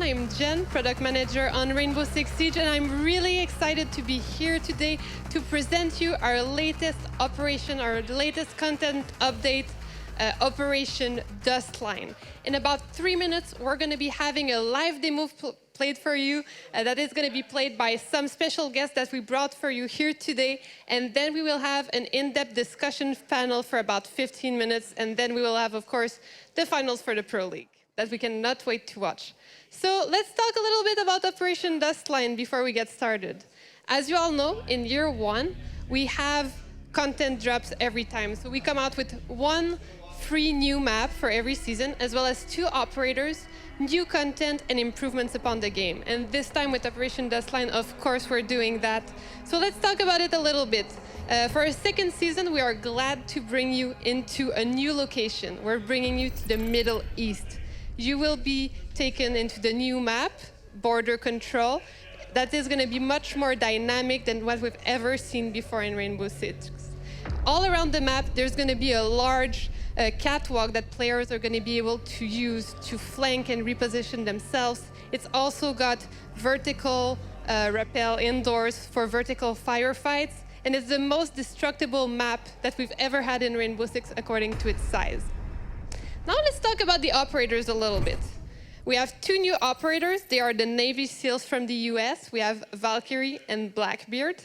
everyone. I'm Jen, product manager on Rainbow Six Siege, and I'm really excited to be here today to present you our latest operation, our latest content update, Operation Dustline. In about 3 minutes, we're going to be having a live demo played for you that is going to be played by some special guests that we brought for you here today. And then we will have an in-depth discussion panel for about 15 minutes. And then we will have, of course, the finals for the Pro League that we cannot wait to watch. So let's talk a little bit about Operation Dustline before we get started. As you all know, in year one, we have content drops every time. So we come out with one free new map for every season, as well as 2 operators, new content, and improvements upon the game. And this time with Operation Dustline, of course, we're doing that. So let's talk about it a little bit. For our second season, we are glad to bring you into a new location. We're bringing you to the Middle East. You will be taken into the new map, Border Control, that is going to be much more dynamic than what we've ever seen before in Rainbow Six. All around the map, there's going to be a large catwalk that players are going to be able to use to flank and reposition themselves. It's also got vertical rappel indoors for vertical firefights, and it's the most destructible map that we've ever had in Rainbow Six according to its size. Now let's talk about the operators a little bit. We have 2 new operators. They are the Navy SEALs from the US. We have Valkyrie and Blackbeard.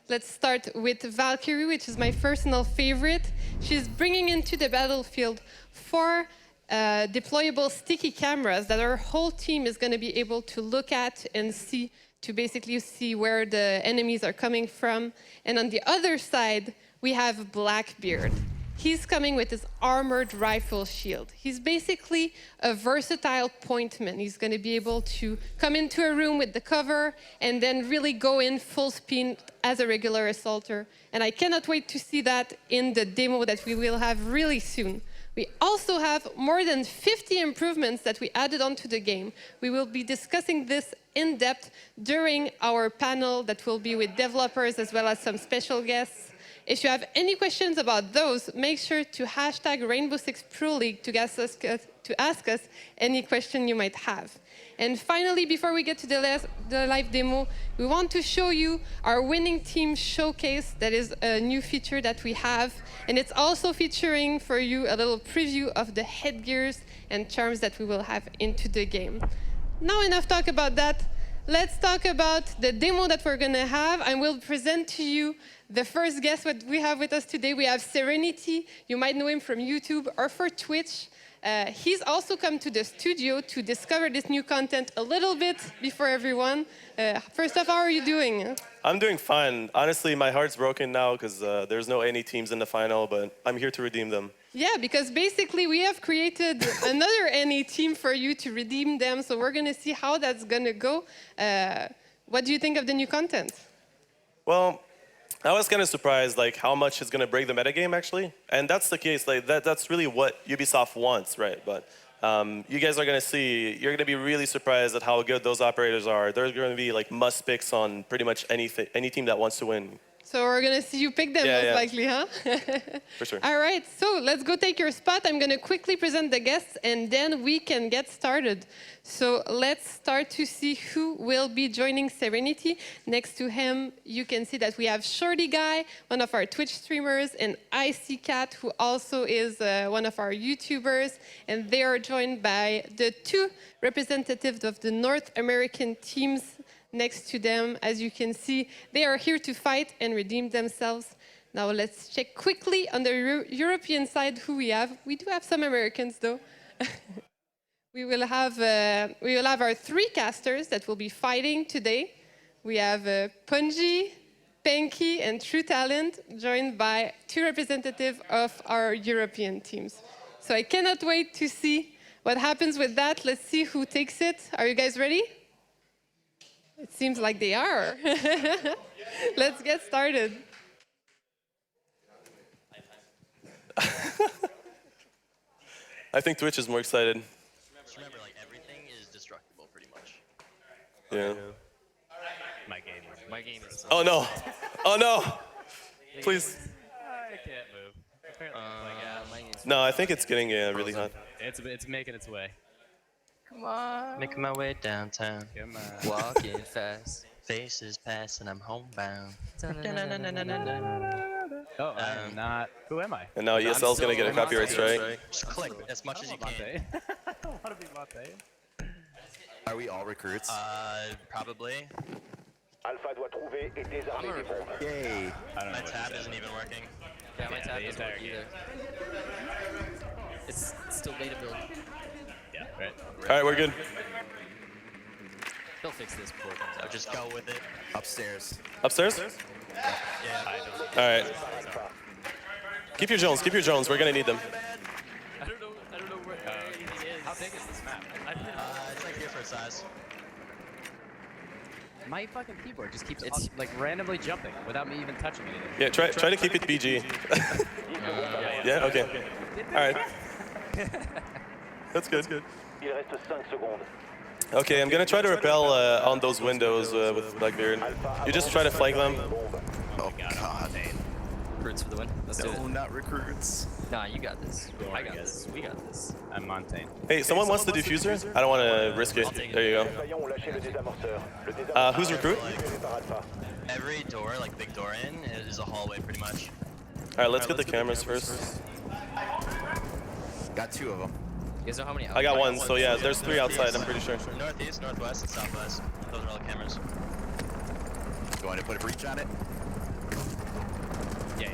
Let's start with Valkyrie, which is my personal favorite. She's bringing into the battlefield 4 deployable sticky cameras that our whole team is going to be able to look at and see, to basically see where the enemies are coming from. And on the other side, we have Blackbeard. He's coming with his armored rifle shield. He's basically a versatile pointman. He's going to be able to come into a room with the cover and then really go in full speed as a regular assaulter. And I cannot wait to see that in the demo that we will have really soon. We also have more than 50 improvements that we added onto the game. We will be discussing this in depth during our panel that will be with developers as well as some special guests. If you have any questions about those, make sure to hashtag Rainbow Six Pro League to ask us any question you might have. And finally, before we get to the live demo, we want to show you our winning team showcase. That is a new feature that we have. And it's also featuring for you a little preview of the headgears and charms that we will have into the game. Now enough talk about that. Let's talk about the demo that we're going to have. I will present to you the first guest that we have with us today. We have Serenity. You might know him from YouTube or for Twitch. He's also come to the studio to discover this new content a little bit before everyone. First off, how are you doing? I'm doing fine. Honestly, my heart's broken now because there's no any teams in the final, but I'm here to redeem them. Yeah, because basically we have created another NA team for you to redeem them, so we're going to see how that's going to go. What do you think of the new content? Well, I was kind of surprised like how much it's going to break the metagame, actually. And that's the case. Like that's really what Ubisoft wants, right? But you guys are going to see, you're going to be really surprised at how good those operators are. They're going to be like must picks on pretty much any team that wants to win. So we're going to see you pick them most likely, huh? For sure. All right, so let's go take your spot. I'm going to quickly present the guests, and then we can get started. So let's start to see who will be joining Serenity. Next to him, you can see that we have Shorty Guy, one of our Twitch streamers, and Icy Cat, who also is one of our YouTubers. And they are joined by the 2 representatives of the North American teams. Next to them, as you can see, they are here to fight and redeem themselves. Now let's check quickly on the European side who we have. We do have some Americans, though. we will have our 3 casters that will be fighting today. We have Punji, Panky, and True Talent, joined by 2 representatives of our European teams. So I cannot wait to see what happens with that. Let's see who takes it. Are you guys ready? It seems like they are. Let's get started. I think Twitch is more excited. Just remember, like, everything is destructible, pretty much. Yeah. My game is. Oh no! Oh no! Please. I can't move. Apparently, No, I think it's getting really hot. it's making its way. Come on. Making my way downtown. Come on. Walking fast. Faces pass and I'm homebound. Oh, I am not. Who am I? And now ESL's gonna get a copyright strike. Just click as much as you can. I don't want to be Monte. Are we all recruits? Probably. Alpha doit trouver et désarmer des bombes. Yay! I don't know. My what tab you isn't even working. Yeah, my Yeah, tab the doesn't work entire either. It's still beta build. Yeah, right. All right, we're good. They'll fix this before it comes So out. just go with it. Upstairs? Yeah. All right. Keep your drones. Keep your drones. We're gonna need them. I don't know where he is. How big is this map? It's like here for size. My fucking keyboard just keeps like randomly jumping without me even touching anything. Yeah, try to keep it PG. Yeah. Okay. All right. That's good. Il reste 5 secondes. Okay, I'm gonna try to repel on those windows with Blackbeard. You just try to flank them. Oh god. Recruits for the win. Let's do No, it. not recruits. Nah, you got this. I got this. We got this. I'm Montaigne. Hey, someone wants the diffuser? I don't want to risk it. There you go. Assaillants ont lâché le désamorceur. Le désamorceur Who's recruit? est par Alpha. Every door, like big door in, is a hallway pretty much. All right, let's get the cameras first. Got 2 of them. You guys know how many? I got one, so yeah, there's 3 outside, I'm pretty sure. Northeast, northwest, and southwest. Those are all the cameras. You want to put a breach on it? Yeah.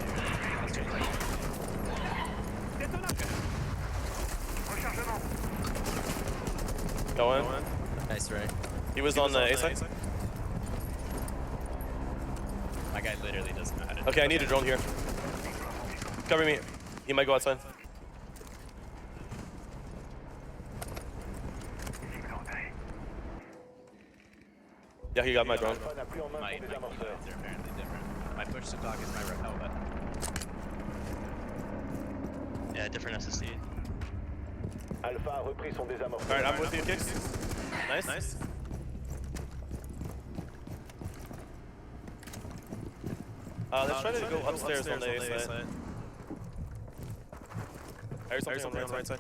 Let's change it. Go in. Nice, Ray. He was on the A side. My guy literally doesn't know how to. Okay, I need a drone here. Cover me. He might go outside. Yeah, he got my drone. Alpha n'a plus en main My son désamorceur. keybinds are apparently different. My push to talk is my repel button. Yeah, different SSD. Alpha a repris son désamorceur. All right, I'm with you, Kicks. Nice. Let's try to go upstairs on the A side. I heard something on the right side.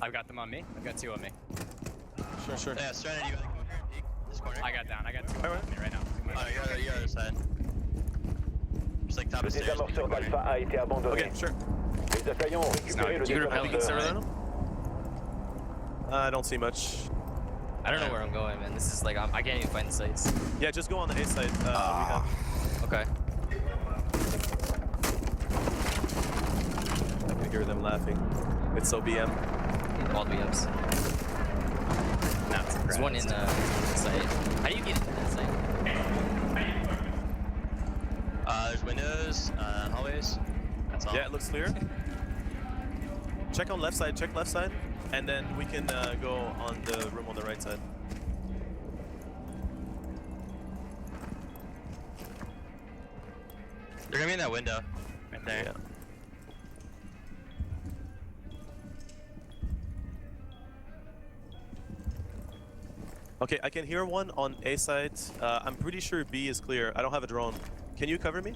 I've got them on me. I've got 2 on me. Sure. Yeah, Serenity, you gotta come here and peek this corner. I got down. I got 2 on me right now. Oh, you're on the other side. Just like top Le of stairs. peek the désamorceur corner. d'Alpha a été abandonné. Okay, sure. Les assaillants ont récupéré le You repel désamorceur. I don't see much. I don't know where I'm going, man. This is like I can't even find the sites. Yeah, just go on the A side. We have. Okay. I can hear them laughing. It's so BM. All BMs. Not surprised. There's one in the site. How do you get into that site? There's windows, hallways. That's all. Yeah, it looks clear. Check on left side, check left side, and then we can go on the room on the right side. They're gonna be in that window. Right there. Yeah. Okay, I can hear one on A side. I'm pretty sure B is clear. I don't have a drone. Can you cover me?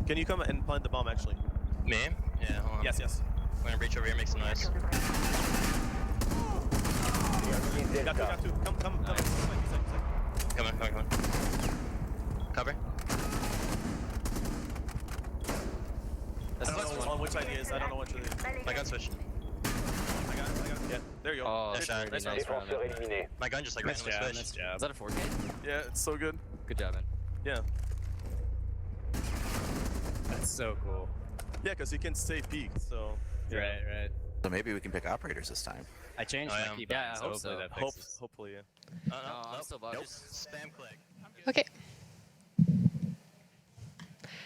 Can you come and plant the bomb, actually? Me? Yeah, hold on. Yes. I'm gonna reach over here, make some noise. Got two. Come. Come on. Cover. I don't know on which side he is. I don't know what to do. My gun switched. I got it. Yeah, there you go. Oh, Nice shot. nice Nice round. Défenseur éliminé. My gun just like Nice randomly job. switched. Nice job. Is that a 4K? Yeah, it's so good. Good job, man. Yeah. That's so cool. Yeah, because you can stay peaked, so. Yeah. Right. So maybe we can pick operators this time. I changed Oh, my yeah. keybind, Yeah, I so hope hopefully so. that fixes. Hopefully, yeah. No, I'm still nope. bugged. Just spam click. Okay.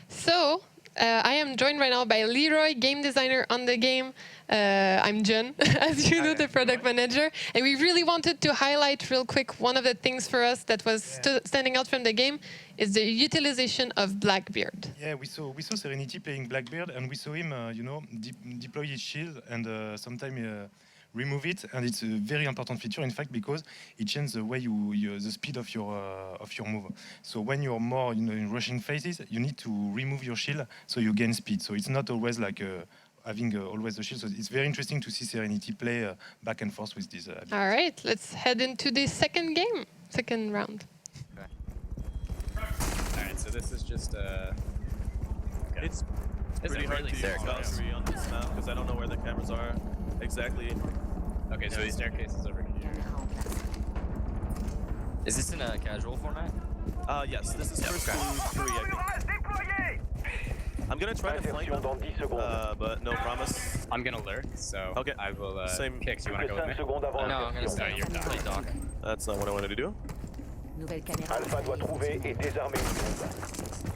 So, I am joined right now by Leroy, game designer on the game. I'm Jen, as you know, the product manager. And we really wanted to highlight real quick one of the things for us that was standing out from the game is the utilization of Blackbeard. Yeah, we saw Serenity playing Blackbeard, and we saw him, deploy his shield and sometimes remove it. And it's a very important feature, in fact, because it changes the way the speed of your move. So when you're more in rushing phases, you need to remove your shield so you gain speed. So it's not always like having always the shield. So it's very interesting to see Serenity play back and forth with these abilities. All right, let's head into the second game, second round. Alright, so this is just It's This pretty is hard really to use small. Valkyrie on this map because I don't know where the cameras are exactly. okay, so the staircase is over here. Is this in a casual format? Yes, this is first to 3, I think. I'm gonna try to flank Insertion them, dans 10 secondes. but no promise. I'm gonna lurk, so Okay. I will Same. Kix, you wanna Plus go with 5 me? secondes avant No, I'm gonna insertion. stay. you're done. Play dock. That's not what I wanted to do. Nouvelle caméra. Alpha doit trouver et désarmer une bombe.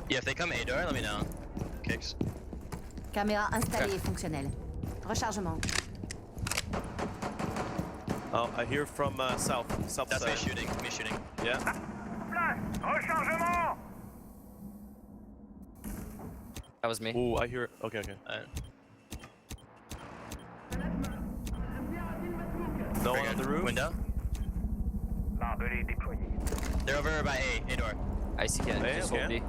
Yeah, if they come A door, let me know. Kicks. Caméra installée et fonctionnelle. Rechargement. Oh, I hear from south That's me side. shooting. Me shooting. Yeah. Rechargement. That was me. Ooh, I hear. Okay. No one on the roof. Window. Barbelé déployé. They're over by A door. I see it. Hey, Just okay. hold B.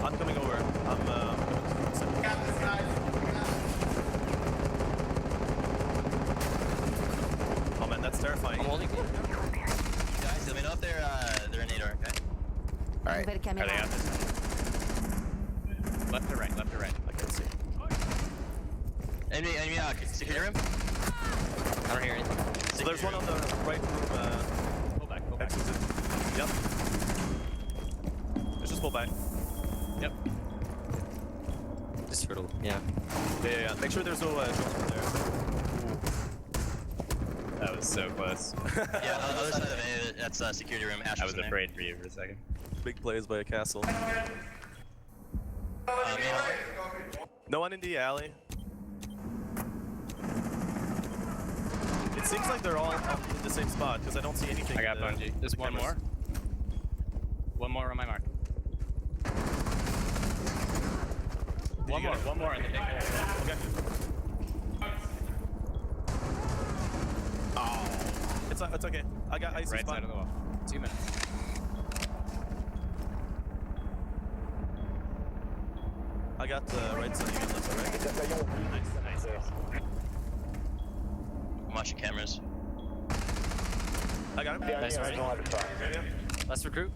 I'm coming over. Oh man, that's terrifying. I'm holding B. Guys, let me know if they're in A door, okay? Alright. Nouvelle Are they caméra. out this way? Left to right, left to right. I can't see. Enemy, security room? I don't hear anything. So there's one on the right room. Pull back, pull back. Exited. Yep. Let's just pull back. Yep. Just riddle. Yeah. Yeah. Make sure there's no drones over there. That was so close. Yeah, on the other side of A, that's security room. Ash I was in there. afraid for you for a second. Big plays by a castle. Man, No one in the alley. It seems like they're all in the same spot because I don't see anything. I got in the- Bungie. There's the one cameras. more. One more on my mark. One more in the big hole. Okay. Oh. It's okay. I see Right spot. side of the wall. 2 minutes. I got the right side. You got left side, right? Les assaillants ont plus de Nice. I'm watching cameras. I got him. dernier Nice agent Alpha. Yeah. Let's recruit.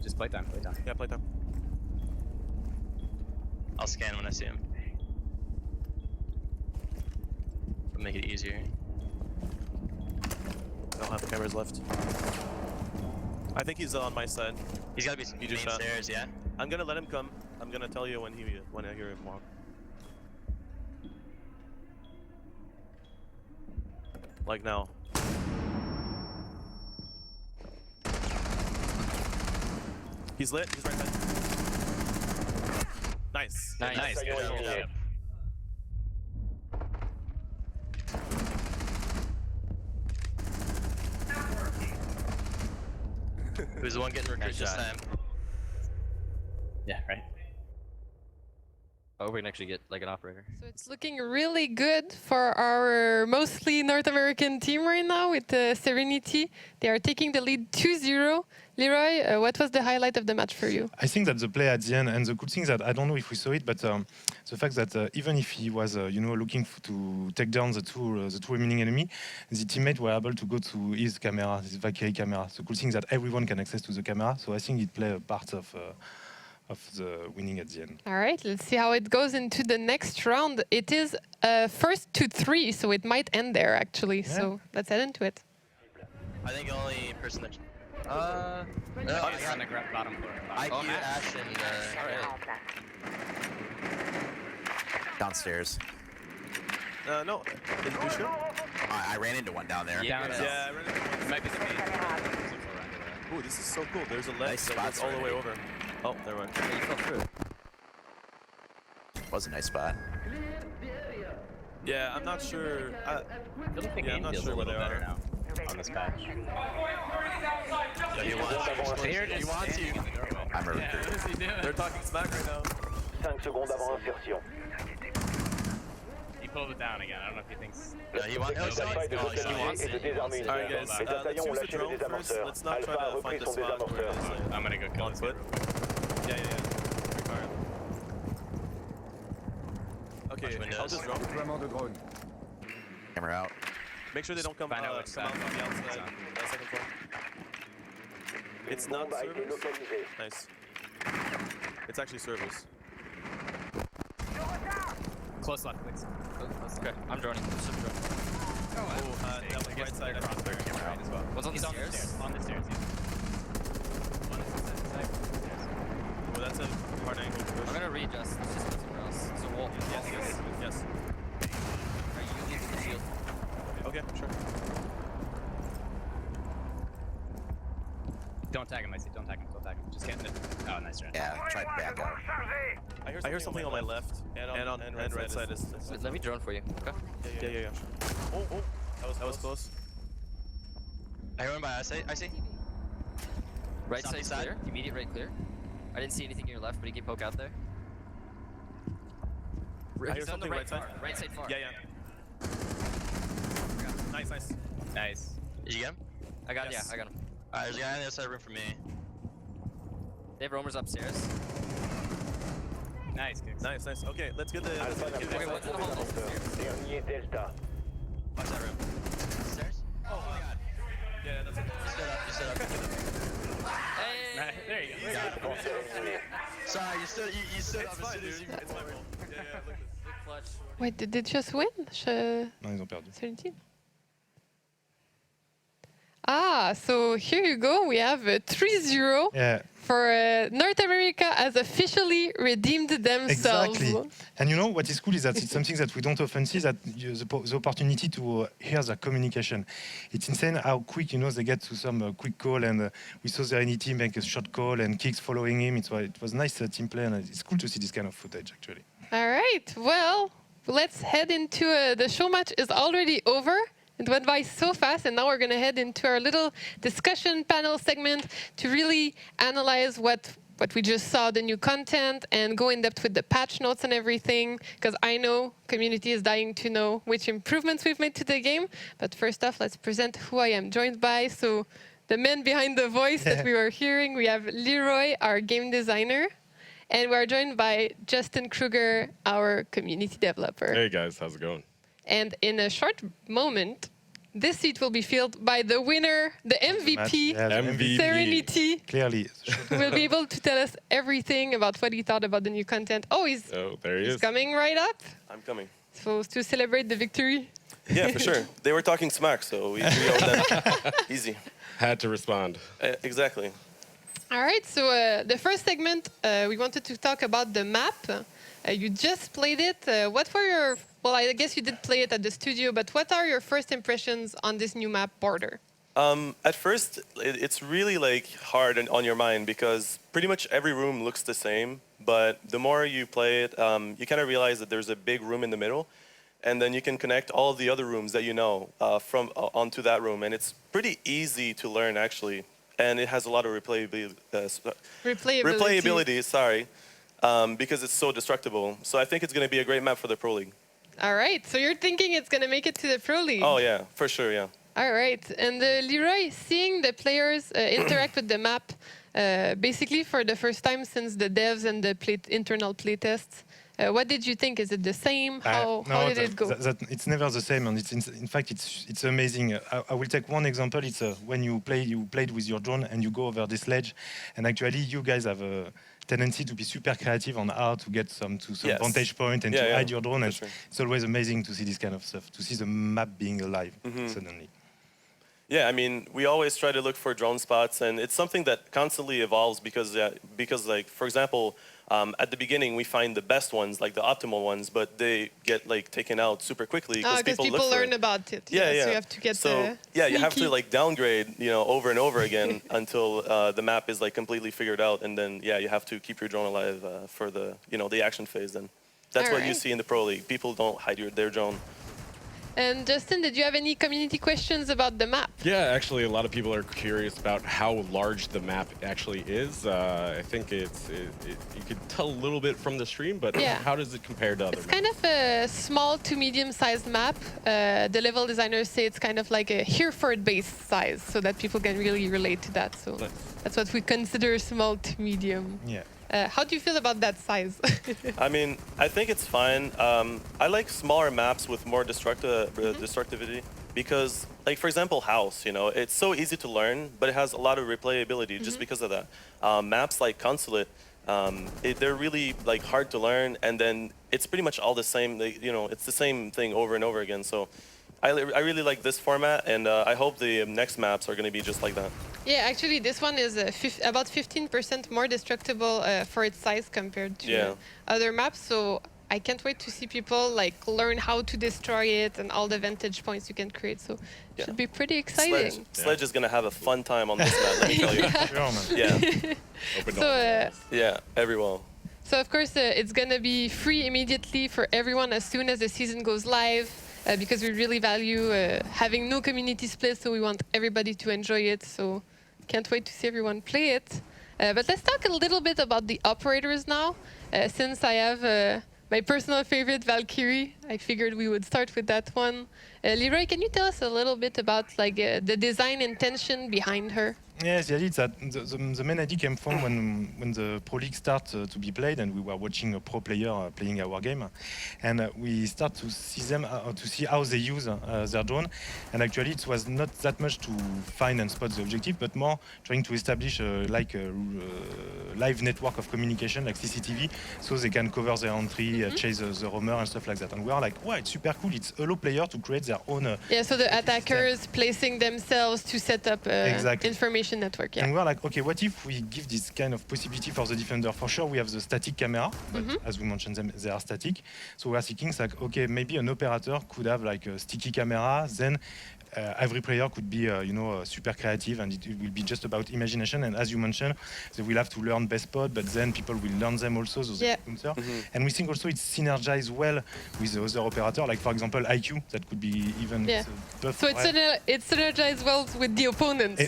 Just playtime, playtime. Yeah, play time. I'll scan when I see him. It'll make it easier. I don't have the cameras left. I think he's on my side. He's gotta be He just main shot. stairs, yeah? I'm gonna let him come. I'm gonna tell you when I hear him walk. Like now. He's lit. He's right side. Nice. Nice. Nice, good job, good job. Who's the one getting recruited this shot. time? Yeah, right. Oh, we can actually get like an operator. So it's looking really good for our mostly North American team right now with Serenity. They are taking the lead 2-0. Leroy, what was the highlight of the match for you? I think that the play at the end, and the cool thing that I don't know if we saw it, but the fact that even if he was, looking to take down the two remaining enemy, the teammate were able to go to his camera, his Valkyrie camera. The cool thing is that everyone can access to the camera, so I think it played a part of the winning at the end. All right, let's see how it goes into the next round. It is first to 3, so it might end there actually. Yeah. So let's head into it. I think the only person that... He's on the bottom floor. IQ, Ash, and Downstairs. No. Is Bushu? I ran into one down there. Down Yeah, I ran into It might be the main. Ooh, this is so cool. There's a ledge Nice that goes spots all the way already. over. Oh, there went. Yeah, you fell through. Was a nice spot. Yeah, I'm not sure. I feel like the Yeah, I'm game not feels sure a where little they better are. now on this patch. he wants Here, just standing in the doorway. I'm a Yeah, recruit. what is he doing? They're talking smack right now. 5 secondes avant insertion. He pulled it down again. I don't know if he thinks. Yeah, he wants... L'objectif Alpha est de Oh, he localiser wants et de it. désarmer une Alright, bombe. guys, Les let's assaillants ont use the lâché le drone first. désamorceur. Let's not try Alpha a to repris find the son spot where désamorceur. it's like I'm gonna go kill on this foot. dude. Yeah. Free fire. Okay, Windows. I'll just drone. Déploiement de drone. Camera out. Make sure they don't come Find out out which from side. the outside. Second floor. It's not Bombe a été servers. localisée. Nice. It's actually servers. Close left, please. Okay, I'm droning. Just drone. That was right side. Across there, camera right as well. One's on the He's stairs. On the stairs, yeah. One is inside the stairs. Oh, that's a hard angle to push. I'm gonna readjust. Let's just go somewhere else. It's a wall. Yes. Alright, you leave with the shield. Okay, sure. Don't tag him, I see. Don't tag him. Don't tag him. Just get in the... Oh, nice try. Yeah, try to back up. I hear something on my left and on right side is. Let me drone for you. Okay. Yeah. Sure. Oh. That was close. I hear one by us. I see. Right Southeast side side. clear. Immediate right clear. I didn't see anything in your left, but he can poke out there. I hear He's on the something right right side. far. Right side far. Yeah. Nice. Nice. Did you get him? I got Yes. I got him. There's a guy on the other side of the room for me. They have roamers upstairs. Nice, kicks. Nice. Okay, let's get the. Alpha n'a get pas Okay, what's in the hall? d'opérateur. Dernier Delta. Watch that room. Stairs? Oh my god. Yeah, that's it. You stood up. Hey! There you go. Portée éliminée. Sorry, you stood up It's as fine, soon as dude. you... It's my fault. Yeah, look at this. Clutch. Wait, did they just win? Non, ils ont perdu. 17. Ah, so here you go. We have 3-0 Yeah, for North America has officially redeemed themselves. exactly. And you know what is cool is that it's something that we don't often see, that the opportunity to hear their communication. It's insane how quick, they get to some quick call, and we saw Serenity make a short call and Kicks following him. It was nice team play, and it's cool to see this kind of footage actually. All right. Well, let's head into the show match is already over. It went by so fast, and now we're going to head into our little discussion panel segment to really analyze what we just saw, the new content, and go in depth with the patch notes and everything, because I know community is dying to know which improvements we've made to the game. But first off, let's present who I am joined by. So the man behind the voice that we were hearing, we have Leroy, our game designer. And we're joined by Justin Kruger, our community developer. Hey guys, how's it going? And in a short moment, this seat will be filled by the winner, the MVP, Yeah, the MVP. Serenity, Clearly. who will be able to tell us everything about what he thought about the new content. Oh, he's There he is. coming right up. I'm coming. Supposed to celebrate the victory. Yeah, for sure. They were talking smack, so we owe them. Easy. Had to respond. Exactly. All right, so the first segment, we wanted to talk about the map. You just played it. What were your... Well, I guess you did play it at the studio, but what are your first impressions on this new map, Border? At first, it's really hard on your mind because pretty much every room looks the same. But the more you play it, you kind of realize that there's a big room in the middle, and then you can connect all of the other rooms that you know from onto that room, and it's pretty easy to learn actually, and it has a lot of replayability. Sorry, because it's so destructible. So I think it's going to be a great map for the Pro League. All right, so you're thinking it's going to make it to the Pro League? Oh yeah, for sure, yeah. All right, and Leroy, seeing the players interact with the map, basically for the first time since the devs and the internal playtests, what did you think? Is it the same? How did it go? It's never the same, and in fact it's amazing. I will take one example. It's when you played with your drone and you go over this ledge, and actually you guys have a tendency to be super creative on how to get some vantage point and to hide your drone. And sure. It's always amazing to see this kind of stuff, to see the map being alive suddenly. Yeah, I mean, we always try to look for drone spots, and it's something that constantly evolves because for example, at the beginning we find the best ones, like the optimal ones, but they get taken out super quickly because people learn about it. Yeah. So you have to get you have to downgrade, over and over again until the map is completely figured out, and then you have to keep your drone alive for the the action phase. Then that's what you see in the Pro League. People don't hide their drone. And Justin, did you have any community questions about the map? Yeah, actually, a lot of people are curious about how large the map actually is. I think you could tell a little bit from the stream, but how does it compare to other maps? It's kind of a small to medium-sized map. The level designers say it's kind of like a Hereford-based size, so that people can really relate to that. So that's what we consider small to medium. Yeah. How do you feel about that size? I mean, I think it's fine. I like smaller maps with more destructivity because, like, for example, House, you know, it's so easy to learn, but it has a lot of replayability just because of that. Maps like Consulate, they're really, like, hard to learn, and then it's pretty much all the same, you know, it's the same thing over and over again. So I really like this format, and I hope the next maps are going to be just like that. Yeah, actually, this one is about 15% more destructible for its size compared to other maps. So I can't wait to see people like learn how to destroy it and all the vantage points you can create. So it should be pretty exciting. Sledge is going to have a fun time on this map, let me tell you. Yeah, every wall. So of course, it's going to be free immediately for everyone as soon as the season goes live. Because we really value having no community split, so we want everybody to enjoy it. So can't wait to see everyone play it. But let's talk a little bit about the operators now. Since I have my personal favorite, Valkyrie, I figured we would start with that one. Leroy, can you tell us a little bit about like the design intention behind her? Yes, the idea is that the main idea came from when the Pro League started to be played, and we were watching a pro player playing our game, and we start to see them to see how they use their drone. And actually, it was not that much to find and spot the objective, but more trying to establish like a live network of communication, like CCTV, so they can cover their entry, chase the roamer and stuff like that. And we are like, wow, it's super cool. It's allow player to create their own. So the attackers placing themselves to set up information network. And we're like, okay, what if we give this kind of possibility for the defender? For sure, we have the static camera, but as we mentioned, they are static. So we are thinking, like, okay, maybe an operator could have like a sticky camera, then every player could be, super creative, and it will be just about imagination. And as you mentioned, they will have to learn best spot, but then people will learn them also. And we think also it's synergized well with the other operator, like for example IQ, that could be even buff. So it's synergized well with the opponents.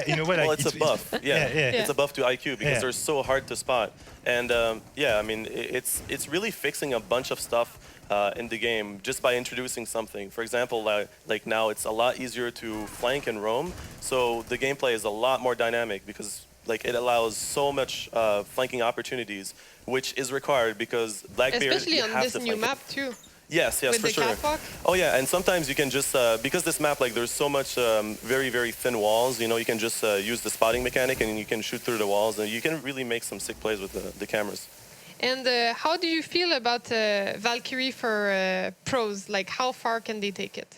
In a way, well, it's a buff. It's a buff to IQ because they're so hard to spot. And I mean, it's really fixing a bunch of stuff in the game just by introducing something. For example, like now it's a lot easier to flank and roam, so the gameplay is a lot more dynamic because like it allows so much flanking opportunities, which is required because Blackbeard especially on this new map too. Yes, with for the sure. catwalk? Oh yeah, and sometimes you can just because this map, like there's so much very, very thin walls, you know, you can just use the spotting mechanic and you can shoot through the walls, and you can really make some sick plays with the cameras. And how do you feel about Valkyrie for pros? Like, how far can they take it?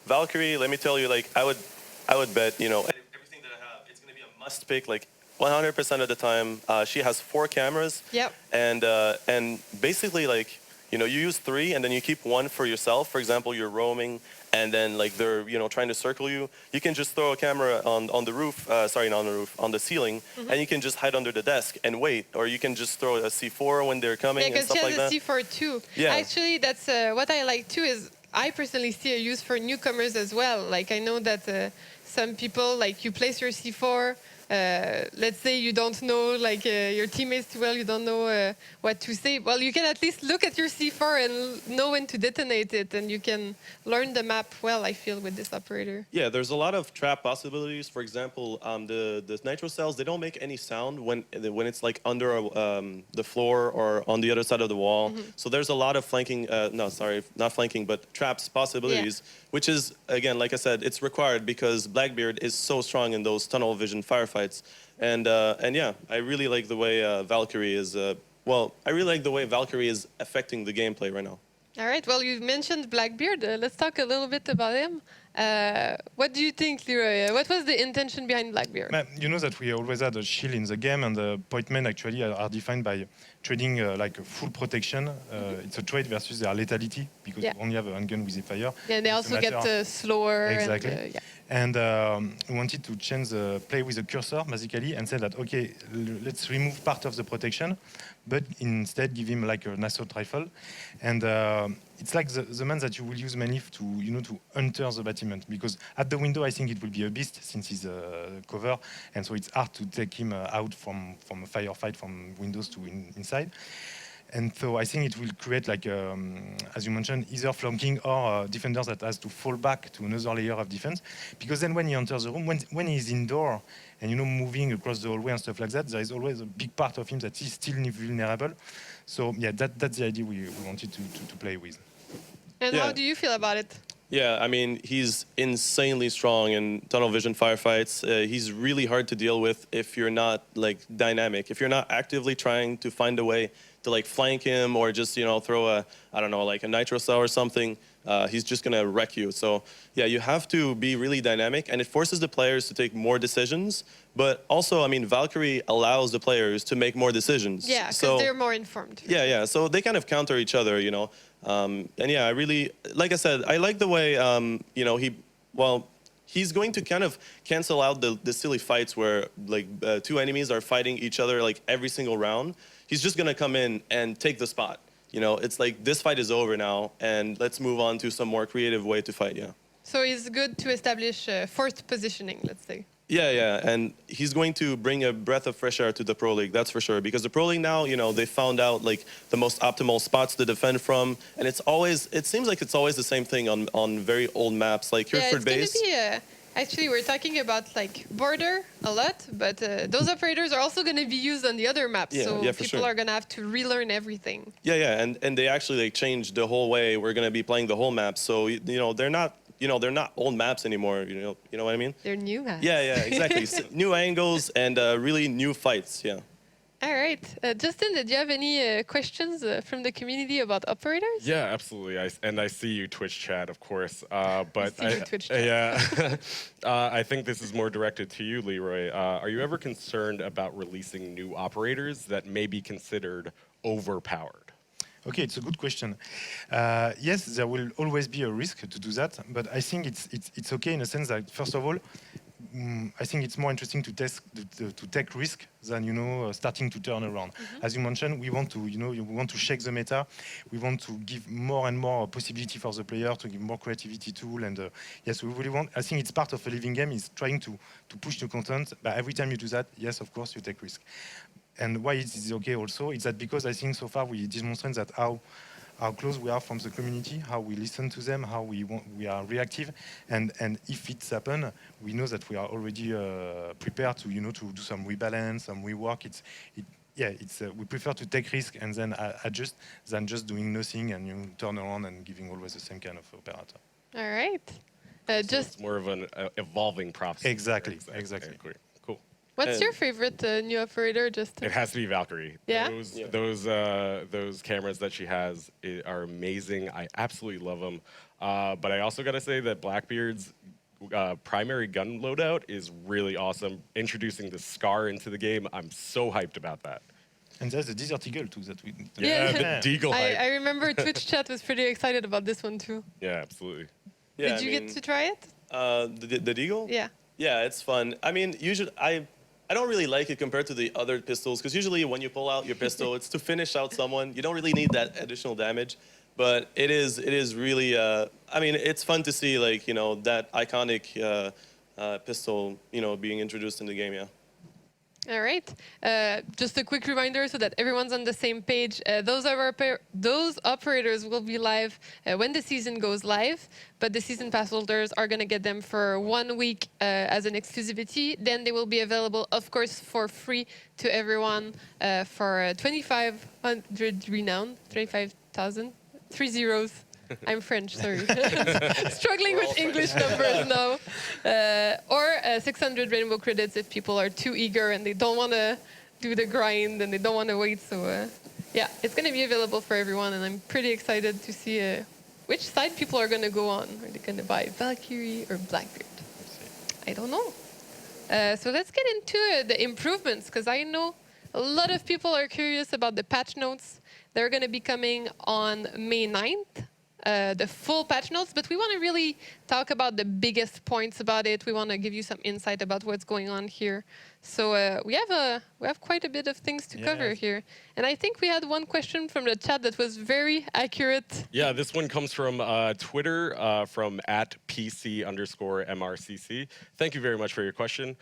Valkyrie, let me tell you, like I would bet, you know, everything that I have, it's gonna be a must pick, like 100% of the time. She has 4 cameras. Yep. And basically, like, you know, you use 3 and then you keep 1 for yourself. For example, you're roaming and then like they're, you know, trying to circle you. You can just throw a camera on the roof, sorry, not on the roof, on the ceiling, and you can just hide under the desk and wait. Or you can just throw a C4 when they're coming and stuff like that. Yeah, because she has a C4 too. Yeah. Actually, that's what I like too is I personally see a use for newcomers as well. Like I know that some people, like you place your C4, let's say you don't know like your teammates too well, you don't know what to say. Well, you can at least look at your C4 and know when to detonate it, and you can learn the map well, I feel, with this operator. Yeah, there's a lot of trap possibilities. For example, the nitro cells, they don't make any sound when it's like under the floor or on the other side of the wall. So there's a lot of flanking, no, sorry, not flanking, but traps possibilities, which is, again, like I said, it's required because Blackbeard is so strong in those tunnel vision firefights. And yeah, I really like the way Valkyrie is, I really like the way Valkyrie is affecting the gameplay right now. All right, well, you mentioned Blackbeard. Let's talk a little bit about him. What do you think, Leroy? What was the intention behind Blackbeard? You know that we always had a shield in the game, and the point men actually are defined by trading like a full protection. It's a trade versus their lethality, because you only have a handgun with a fire. Yeah, they also get slower. Exactly. And we wanted to change the play with the cursor, basically, and say that, okay, let's remove part of the protection, but instead give him like an assault rifle. And it's like the man that you will use mainly to, you know, to enter the battlement, because at the window, I think it will be a beast since he's cover, and so it's hard to take him out from a firefight from windows to inside. And so I think it will create, like, as you mentioned, either flanking or defenders that has to fall back to another layer of defense. Because then when he enters the room, when he's indoor and, moving across the hallway and stuff like that, there is always a big part of him that is still vulnerable. So yeah, that's the idea we wanted to play with. And Yeah. how do you feel about it? Yeah, I mean, he's insanely strong in tunnel vision firefights. He's really hard to deal with if you're not like dynamic, if you're not actively trying to find a way to like flank him or just throw a like a nitro cell or something. He's just gonna wreck you. So yeah, you have to be really dynamic, and it forces the players to take more decisions. But also, I mean, Valkyrie allows the players to make more decisions. Yeah, because so, they're more informed. Yeah. So they kind of counter each other, And yeah, I really, like I said, I like the way, he's going to kind of cancel out the silly fights where like two enemies are fighting each other like every single round. He's just gonna come in and take the spot. It's like this fight is over now, and let's move on to some more creative way to fight. Yeah. So it's good to establish fourth positioning, let's say. Yeah, and he's going to bring a breath of fresh air to the Pro League, that's for sure. Because the Pro League now, they found out like the most optimal spots to defend from, and it seems like it's always the same thing on very old maps, like Hereford Base. It's gonna be actually, we're talking about like border a lot, but those operators are also going to be used on the other maps, so people are going to have to relearn everything. Yeah, and they actually like changed the whole way we're going to be playing the whole map. So they're not. They're not old maps anymore. You know what I mean? They're new maps. Yeah, exactly. New angles and really new fights. Yeah. All right, Justin, did you have any questions from the community about operators? Yeah, absolutely. I see you Twitch chat, of course. But Twitch chat. Yeah, I think this is more directed to you, Leroy. Are you ever concerned about releasing new operators that may be considered overpowered? Okay, it's a good question. Yes, there will always be a risk to do that, but I think it's okay in a sense that, first of all, I think it's more interesting to take risk than starting to turn around. As you mentioned, we want to we want to shake the meta. We want to give more and more possibility for the player to give more creativity tool. And yes, we really want. I think it's part of a living game is trying to push the content. But every time you do that, yes, of course, you take risk. And why it is okay also, it's that because I think so far we demonstrate that how close we are from the community, how we listen to them, how we are reactive, and if it's happened, we know that we are already prepared to to do some rebalance, some rework. We prefer to take risk and then adjust than just doing nothing and turn around and giving always the same kind of operator. All right, It's more of an evolving process. Exactly. Cool. What's your favorite new operator? It has to be Valkyrie. Yeah. Those cameras that she has are amazing. I absolutely love them. But I also got to say that Blackbeard's primary gun loadout is really awesome. Introducing the Scar into the game, I'm so hyped about that. And there's the Desert Eagle too that we. The Deagle hype. I remember Twitch chat was pretty excited about this one too. Yeah, absolutely. Yeah, Did you get to try it? The Deagle? Yeah. Yeah, it's fun. I mean, usually I don't really like it compared to the other pistols, because usually when you pull out your pistol, it's to finish out someone. You don't really need that additional damage, but it is really. I mean, it's fun to see like that iconic pistol being introduced in the game. Yeah. All right. Just a quick reminder so that everyone's on the same page. Those operators will be live when the season goes live, but the season pass holders are going to get them for 1 week as an exclusivity. Then they will be available, of course, for free to everyone for 2,500 renown, 25,000, 3 zeros. I'm French, sorry. Struggling with English numbers now. Or 600 rainbow credits if people are too eager and they don't want to do the grind and they don't want to wait. So yeah, it's going to be available for everyone, and I'm pretty excited to see which side people are going to go on. Are they going to buy Valkyrie or Blackbeard? I don't know. So let's get into the improvements, because I know a lot of people are curious about the patch notes. They're going to be coming on May 9th. The full patch notes, but we want to really talk about the biggest points about it. We want to give you some insight about what's going on here. So we have quite a bit of things to cover here. And I think we had one question from the chat that was very accurate. Yeah, this one comes from Twitter, from @PC_MRCC. Thank you very much for your question.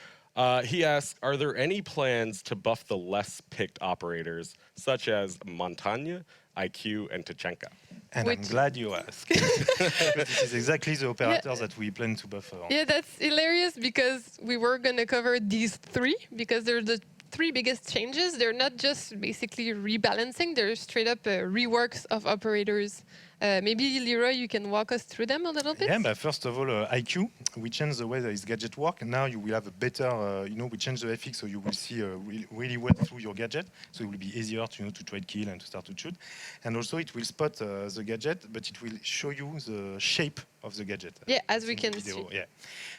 He asks, are there any plans to buff the less picked operators, such as Montagne, IQ, and Tachenka? And I'm glad you asked. This is exactly the operators that we plan to buff. Yeah, that's hilarious because we were going to cover these three because they're the three biggest changes. They're not just basically rebalancing, they're straight up reworks of operators. Maybe Leroy, you can walk us through them a little bit? Yeah, but first of all, IQ, we changed the way that his gadget work. Now you will have a better, we changed the FX so you will see really well through your gadget. So it will be easier to, to trade kill and to start to shoot. And also it will spot the gadget, but it will show you the shape of the gadget. Yeah, as we can see. Yeah.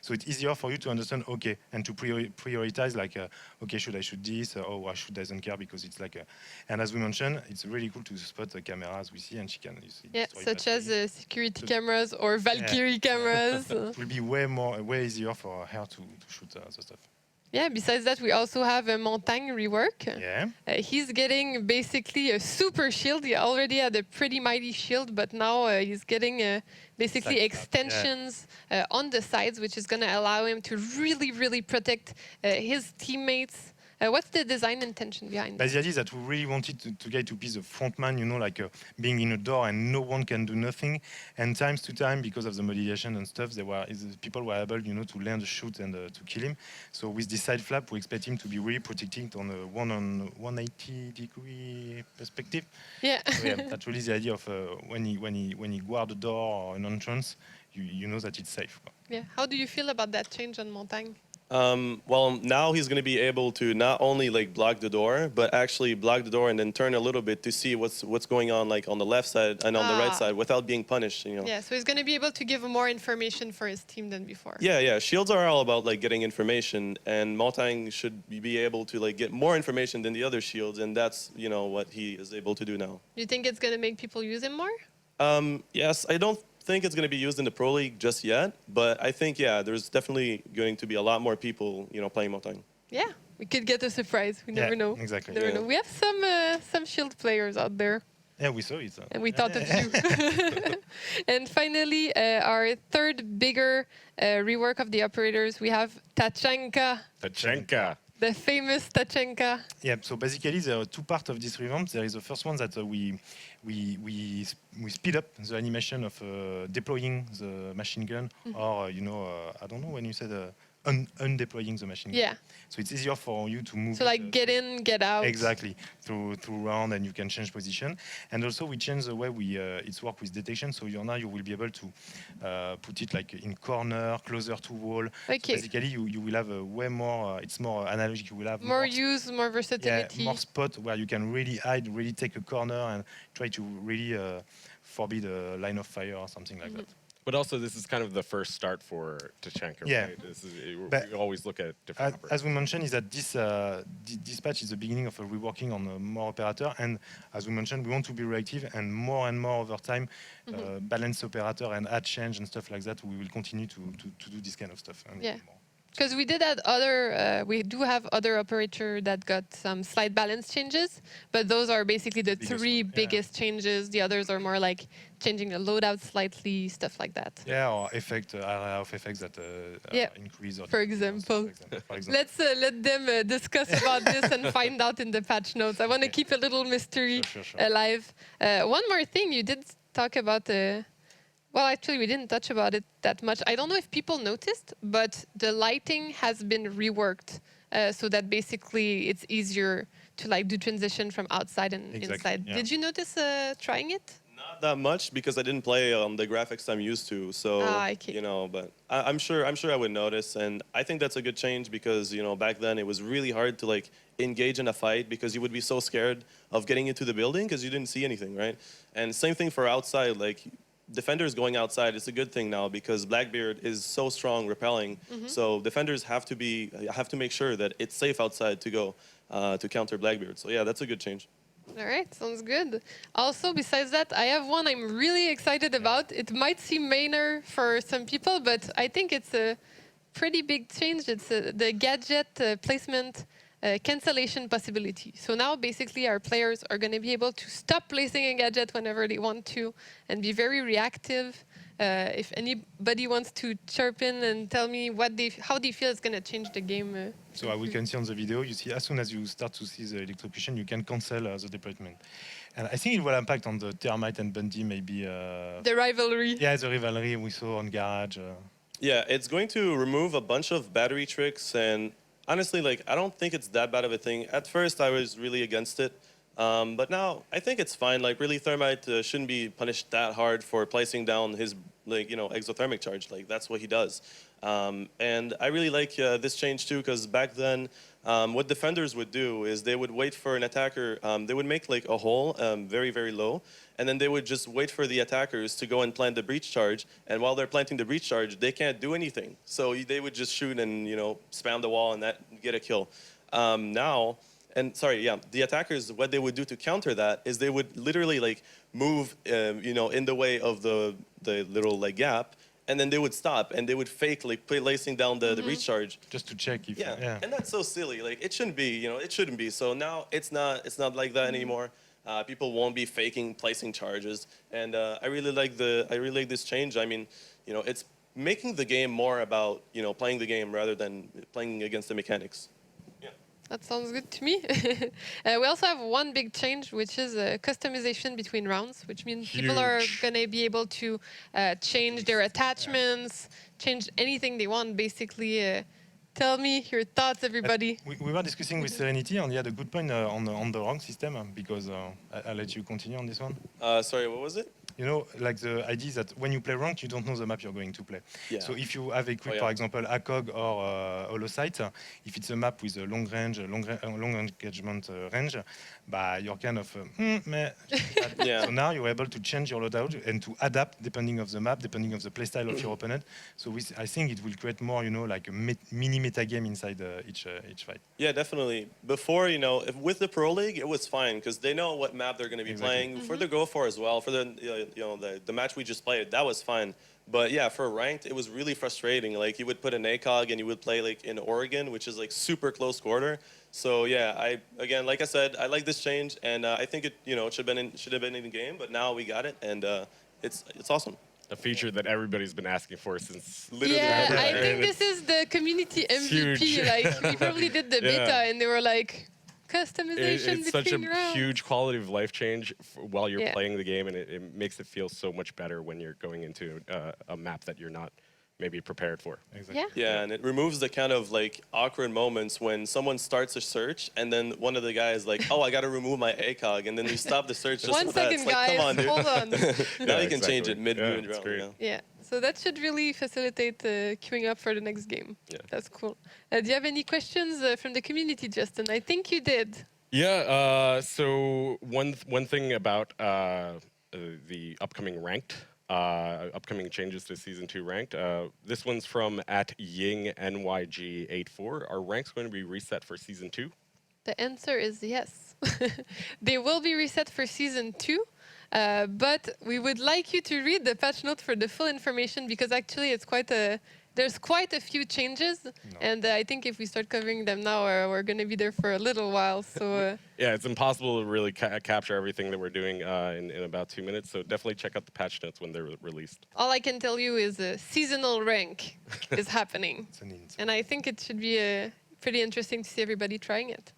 So it's easier for you to understand, okay, and to prioritize like, okay, should I shoot this? I shoot doesn't care because it's like, and as we mentioned, it's really cool to spot the cameras we see and she can, you see, yeah, such as security cameras or Valkyrie cameras. It will be way easier for her to shoot the stuff. Yeah, besides that, we also have a Montagne rework. Yeah. He's getting basically a super shield. He already had a pretty mighty shield, but now he's getting basically extensions on the sides, which is going to allow him to really protect his teammates. What's the design intention behind that? The idea is that we really wanted to get to be the front man, like being in a door and no one can do nothing. And times to time, because of the modulation and stuff, people were able, to land, shoot, and to kill him. So with this side flap, we expect him to be really protecting on a 180-degree perspective. Yeah. So, yeah, that's really the idea of when he guard the door or an entrance, you know that it's safe. Yeah. How do you feel about that change on Montagne? Well, now he's going to be able to not only like block the door, but actually block the door and then turn a little bit to see what's going on like on the left side and on the right side without being punished. Yeah, so he's going to be able to give more information for his team than before. Yeah. Shields are all about like getting information, and Montagne should be able to like get more information than the other shields, and that's what he is able to do now. You think it's going to make people use him more? Yes, I don't think it's going to be used in the Pro League just yet, but I think, there's definitely going to be a lot more people, playing Montagne. Yeah, we could get a surprise. We never know. Exactly. Never know. We have some Shield players out there. Yeah, we saw it. And we thought of you. And finally, our third bigger rework of the operators, we have Tachenka. Tachenka. The famous Tachenka. Yeah, so basically there are two parts of this revamp. There is the first one that we speed up the animation of deploying the machine gun, or I don't know when you said undeploying the machine gun. Yeah. So it's easier for you to move. So like get in, get out. Exactly, through round, and you can change position. And also we change the way it's work with detection. So now you will be able to put it like in corner, closer to wall. Okay. So basically you will have a way more. It's more analogic. You will have more use, more versatility. Yeah, more spot where you can really hide, really take a corner and try to really forbid a line of fire or something like that. But also, this is kind of the first start for Tachenka, right? We always look at different operators. As we mentioned, is that this patch is the beginning of a reworking on more operator, and as we mentioned, we want to be reactive and more over time, balance operator and add change and stuff like that. We will continue to do this kind of stuff. Yeah. Because we did have we do have other operator that got some slight balance changes, but those are basically the three biggest changes. The others are more like changing the loadout slightly, stuff like that. Yeah, or area of effects that increase. Or for example. Let's let them discuss about this and find out in the patch notes. I want to keep a little mystery alive. One more thing, you did talk about well, actually, we didn't touch about it that much. I don't know if people noticed, but the lighting has been reworked so that basically it's easier to like do transition from outside and inside. Yeah. Did you notice trying it? Not that much because I didn't play the graphics I'm used to. So but I'm sure I would notice, and I think that's a good change because back then it was really hard to like engage in a fight because you would be so scared of getting into the building because you didn't see anything, right? And same thing for outside, like. Defenders going outside is a good thing now because Blackbeard is so strong repelling. So defenders have to make sure that it's safe outside to go to counter Blackbeard. So yeah, that's a good change. All right, sounds good. Also, besides that, I have one I'm really excited about. It might seem minor for some people, but I think it's a pretty big change. It's the gadget placement cancellation possibility. So now basically our players are going to be able to stop placing a gadget whenever they want to and be very reactive. If anybody wants to chirp in and tell me how they feel it's going to change the game, So we can see on the video, you see as soon as you start to see the electrocution, you can cancel the deployment. And I think it will impact on the Thermite and Bundy maybe. The rivalry. Yeah, the rivalry we saw on Garage. Yeah, it's going to remove a bunch of battery tricks, and honestly, like, I don't think it's that bad of a thing. At first, I was really against it, but now I think it's fine. Like, really, Thermite shouldn't be punished that hard for placing down his, like, exothermic charge. Like, that's what he does. And I really like this change too, because back then, what defenders would do is they would wait for an attacker. They would make like a hole very, very low, and then they would just wait for the attackers to go and plant the breach charge. And while they're planting the breach charge, they can't do anything. So they would just shoot and spam the wall and get a kill. Now, and sorry, yeah, the attackers, what they would do to counter that is they would literally like move, in the way of the little like gap. And then they would stop and they would fake like placing down the breach charge. Just to check if. Yeah, and that's so silly. Like it shouldn't be. It shouldn't be. So now it's not like that anymore. People won't be faking placing charges, and I really like this change. I mean, it's making the game more about playing the game rather than playing against the mechanics. That sounds good to me. We also have one big change, which is customization between rounds, which means people are going to be able to change their attachments, change anything they want, basically. Tell me your thoughts, everybody. We were discussing with Serenity, and he had a good point on the rank system, because I'll let you continue on this one. Sorry, what was it? Like the idea is that when you play ranked, you don't know the map you're going to play. Yeah. So if you have equipped, for example, ACOG or Holosight, if it's a map with a long engagement range, you're kind of Yeah. So now you're able to change your loadout and to adapt depending of the map, depending of the playstyle of your opponent. So I think it will create more, like a mini meta game inside each fight. Yeah, definitely. Before, with the Pro League, it was fine because they know what map they're going to be playing. For the Go 4 as well, for the match we just played, that was fine. But yeah, for ranked, it was really frustrating. Like you would put an ACOG and you would play like in Oregon, which is like super close quarter. So yeah, again, like I said, I like this change, and I think it should have been in the game. But now we got it, and it's awesome. A feature that everybody's been asking for since literally. Yeah, I think this is the community MVP. huge. Like we probably did the beta, and they were like, customization It's such a between rounds. huge quality of life change while you're Yeah. playing the game, and it makes it feel so much better when you're going into a map that you're not maybe prepared for. Exactly. Yeah. Yeah, and it removes the kind of like awkward moments when someone starts a search and then one of the guys like, oh, I got to remove my ACOG, and then you stop the search just One for that. second, It's like, guys. come on, dude. Hold on. Now you can exactly. change it mid Yeah, round. it's great. Yeah. So that should really facilitate queuing up for the next game. Yeah. That's cool. Do you have any questions from the community, Justin? I think you did. Yeah. So one thing about the upcoming ranked. Upcoming changes to Season 2 ranked. This one's from @YingNYG84. Are ranks going to be reset for Season 2? The answer is yes. They will be reset for Season 2, but we would like you to read the patch note for the full information, because actually there's quite a few changes, and I think if we start covering them now, we're going to be there for a little while. So Yeah, it's impossible to really capture everything that we're doing in about 2 minutes, so definitely check out the patch notes when they're released. all I can tell you is a seasonal rank is happening. And I think it should be pretty interesting to see everybody trying it.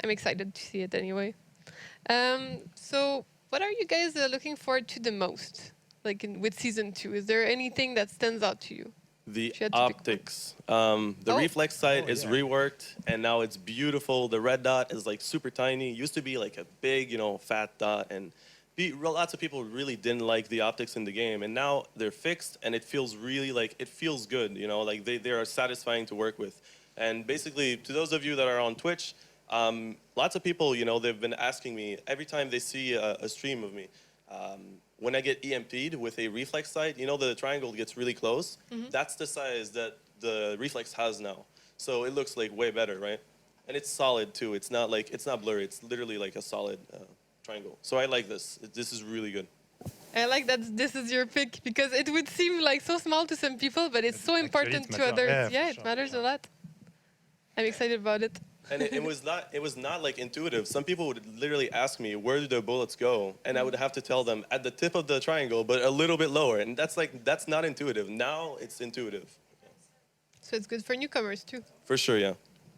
I'm excited to see it anyway. So what are you guys looking forward to the most, like with Season 2? Is there anything that stands out to you? The If you had to pick optics. The reflex sight is reworked, and now it's beautiful. The red dot is like super tiny. It used to be like a big, fat dot, and lots of people really didn't like the optics in the game. And now they're fixed, and it feels really it feels good. Like they are satisfying to work with. And basically, to those of you that are on Twitch, lots of people, they've been asking me every time they see a stream of me. When I get EMP'd with a reflex sight, the triangle gets really close. That's the size that the reflex has now. So it looks like way better, right? And it's solid too. It's not blurry. It's literally like a solid triangle. So I like this. This is really good. I like that this is your pick, because it would seem like so small to some people, but it's so important to others. Yeah, it matters a lot. I'm excited about it. And it was not like intuitive. Some people would literally ask me, where do the bullets go? And I would have to tell them at the tip of the triangle, but a little bit lower. And that's not intuitive. Now it's intuitive. So it's good for newcomers too. For sure, yeah.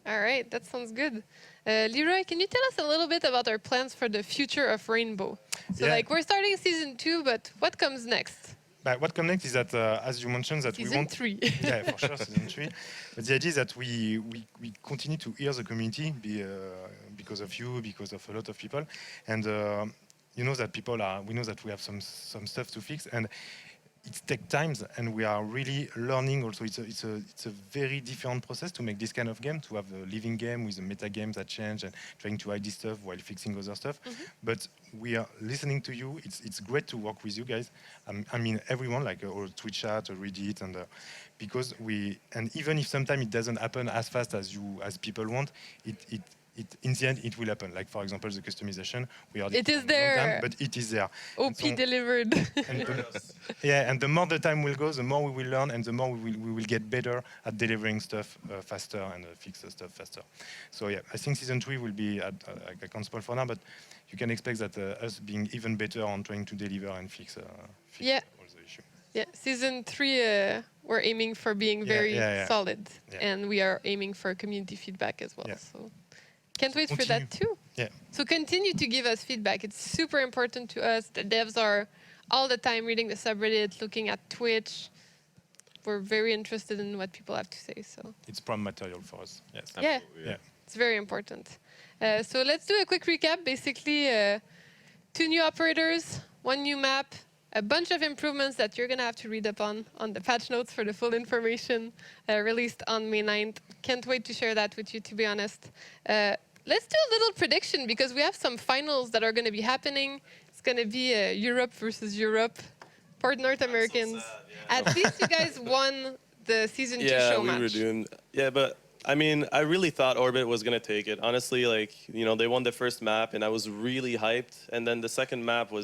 All right, that sounds good. Leroy, can you tell us a little bit about our plans for the future of Rainbow? So, Yeah. like, we're starting season 2, but what comes next? But what comes next is that, as you mentioned, that we Season want 3. yeah, for sure, season 3. But the idea is that we continue to hear the community because of you, because of a lot of people, and you know that we know that we have some stuff to fix, and it takes time, and we are really learning. Also, it's a very different process to make this kind of game, to have a living game with a meta games that change and trying to hide this stuff while fixing other stuff. But we are listening to you. It's great to work with you guys. I mean, everyone, like or Twitch chat or Reddit, and because and even if sometimes it doesn't happen as fast as people want, in the end, it will happen. Like, for example, the customization. We are It is there. but it is there. OP delivered. And the more the time will go, the more we will learn, and the more we will get better at delivering stuff faster and fix the stuff faster. So yeah, I think season 3 will be I can't spoil for now, but you can expect that us being even better on trying to deliver and fix Yeah. all the issue. Yeah, season 3, we're aiming for being very solid, and we are aiming for community feedback as well. Yeah. So can't wait for that too. Yeah. So continue to give us feedback. It's super important to us. The devs are all the time reading the subreddit, looking at Twitch. We're very interested in what people have to say. So It's prime material for us. Yes. yeah, Yeah. it's very important. So let's do a quick recap. Basically, 2 new operators, 1 new map, a bunch of improvements that you're going to have to read up on the patch notes for the full information, released on May 9th. Can't wait to share that with you, to be honest. Let's do a little prediction, because we have some finals that are going to be happening. It's going to be Europe versus Europe for North Americans. At least you guys won the season 2 show match. Yeah, we were doing. Yeah, but I mean, I really thought Orbit was gonna take it. Honestly, like, you know, they won the first map, and I was really hyped. And then the second map was